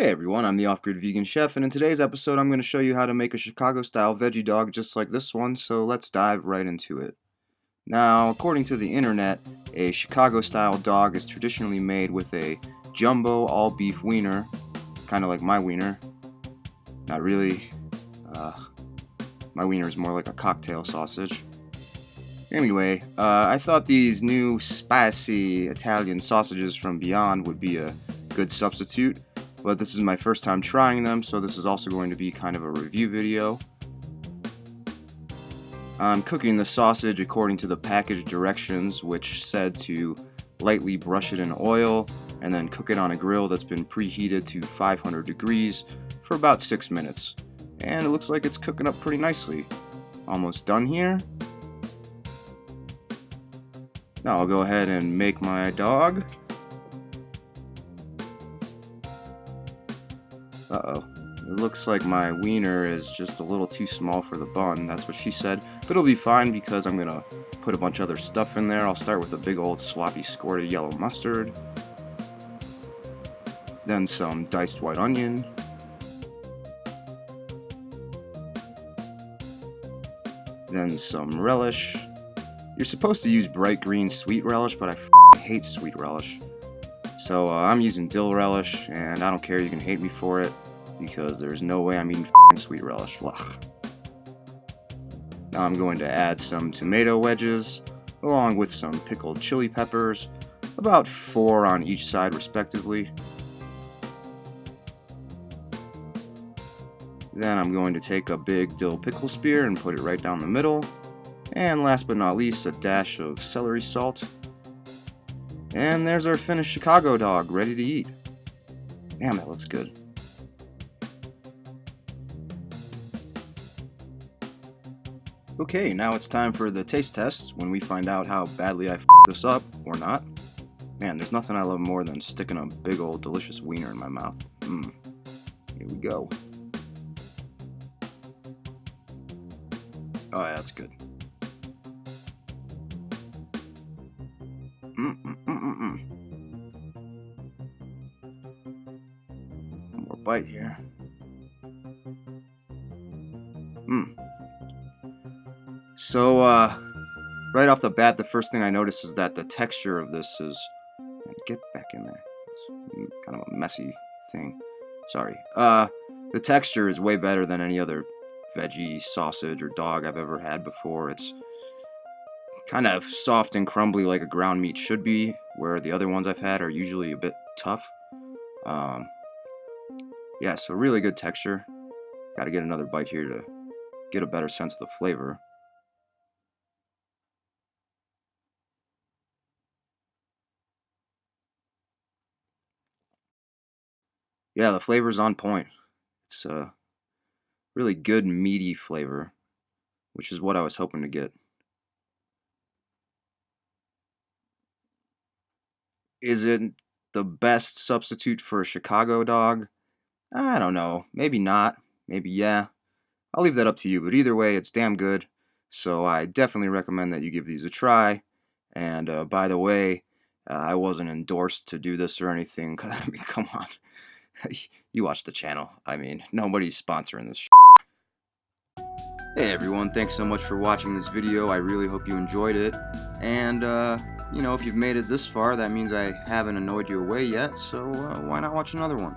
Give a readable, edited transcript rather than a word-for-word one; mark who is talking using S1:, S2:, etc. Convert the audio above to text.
S1: Hey everyone, I'm the Off-Grid Vegan Chef, and in today's episode I'm going to show you how to make a Chicago-style veggie dog just like this one, so let's dive right into it. Now, according to the internet, a Chicago-style dog is traditionally made with a jumbo all-beef wiener, kind of like my wiener. Not really. My wiener is more like a cocktail sausage. Anyway, I thought these new spicy Italian sausages from Beyond would be a good substitute. But this is my first time trying them, so this is also going to be kind of a review video. I'm cooking the sausage according to the package directions, which said to lightly brush it in oil and then cook it on a grill that's been preheated to 500 degrees for about 6 minutes. And it looks like it's cooking up pretty nicely. Almost done here. Now I'll go ahead and make my dog. Uh-oh. It looks like my wiener is just a little too small for the bun. That's what she said. But it'll be fine because I'm going to put a bunch of other stuff in there. I'll start with a big old sloppy squirt of yellow mustard. Then some diced white onion. Then some relish. You're supposed to use bright green sweet relish, but I hate sweet relish. So I'm using dill relish, and I don't care, you can hate me for it, because there's no way I'm eating sweet relish. Ugh. Now I'm going to add some tomato wedges, along with some pickled chili peppers, about 4 on each side respectively. Then I'm going to take a big dill pickle spear and put it right down the middle. And last but not least, a dash of celery salt. And there's our finished Chicago dog, ready to eat. Damn, that looks good. Okay, now it's time for the taste test, when we find out how badly I f***ed this up, or not. Man, there's nothing I love more than sticking a big old delicious wiener in my mouth. Here we go. Oh yeah, that's good. One more bite here. So, right off the bat, the first thing I notice is that the texture of this is... Get back in there. It's kind of a messy thing. Sorry. The texture is way better than any other veggie sausage or dog I've ever had before. It's kind of soft and crumbly like a ground meat should be, where the other ones I've had are usually a bit tough. Yeah, so really good texture. Gotta get another bite here to get a better sense of the flavor. Yeah, the flavor's on point. It's a really good meaty flavor, which is what I was hoping to get. Is it the best substitute for a Chicago dog? I don't know. Maybe not. Maybe yeah. I'll leave that up to you, but either way, it's damn good. So I definitely recommend that you give these a try. And by the way, I wasn't endorsed to do this or anything. I mean, come on. You watch the channel. I mean, nobody's sponsoring this shit. Hey everyone, thanks so much for watching this video. I really hope you enjoyed it. And, you know, if you've made it this far, that means I haven't annoyed you away yet, so why not watch another one?